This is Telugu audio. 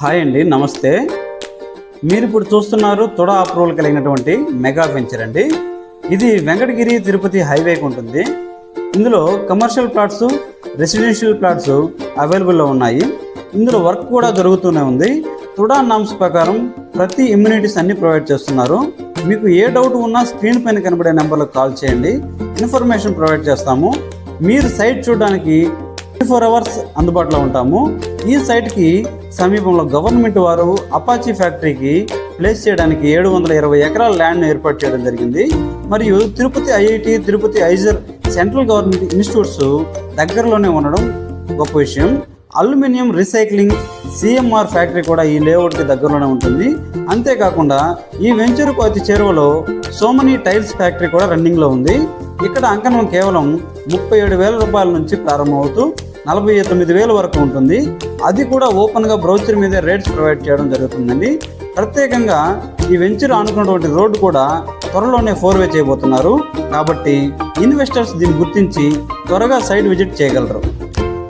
హాయ్ అండి, నమస్తే. మీరు ఇప్పుడు చూస్తున్నారు తొడ అప్రూవల్ కలిగినటువంటి మెగా వెంచర్ అండి. ఇది వెంకటగిరి తిరుపతి హైవేకి ఉంటుంది. ఇందులో కమర్షియల్ ప్లాట్స్, రెసిడెన్షియల్ ప్లాట్స్ అవైలబుల్లో ఉన్నాయి. ఇందులో వర్క్ కూడా జరుగుతూనే ఉంది. తుడా నామ్స్ ప్రకారం ప్రతి ఇమ్యూనిటీస్ అన్ని ప్రొవైడ్ చేస్తున్నారు. మీకు ఏ డౌట్ ఉన్నా స్క్రీన్ పైన కనబడే నెంబర్లకు కాల్ చేయండి, ఇన్ఫర్మేషన్ ప్రొవైడ్ చేస్తాము. మీరు సైట్ చూడడానికి 24 hours అందుబాటులో ఉంటాము. ఈ సైట్కి సమీపంలో గవర్నమెంట్ వారు అపాచీ ఫ్యాక్టరీకి ప్లేస్ చేయడానికి 720 ఎకరాల ల్యాండ్ను ఏర్పాటు చేయడం జరిగింది. మరియు Tirupati IIT, Tirupati IISER central government institutes దగ్గరలోనే ఉండడం గొప్ప విషయం. అల్యూమినియం రీసైక్లింగ్ సిఎంఆర్ ఫ్యాక్టరీ కూడా ఈ లేఅవుట్కి దగ్గరలోనే ఉంటుంది. అంతేకాకుండా ఈ వెంచర్కు అతి చేరువలో సోమని టైల్స్ ఫ్యాక్టరీ కూడా రన్నింగ్లో ఉంది. ఇక్కడ అంకణం కేవలం 37,000 రూపాయల నుంచి ప్రారంభమవుతూ 49,000 వరకు ఉంటుంది. అది కూడా ఓపెన్గా బ్రౌచర్ మీద రేట్స్ ప్రొవైడ్ చేయడం జరుగుతుందండి. ప్రత్యేకంగా ఈ వెంచర్ ఆనుకున్నటువంటి రోడ్డు కూడా త్వరలోనే 4-way చేయబోతున్నారు. కాబట్టి ఇన్వెస్టర్స్ దీన్ని గుర్తించి త్వరగా సైట్ విజిట్ చేయగలరు.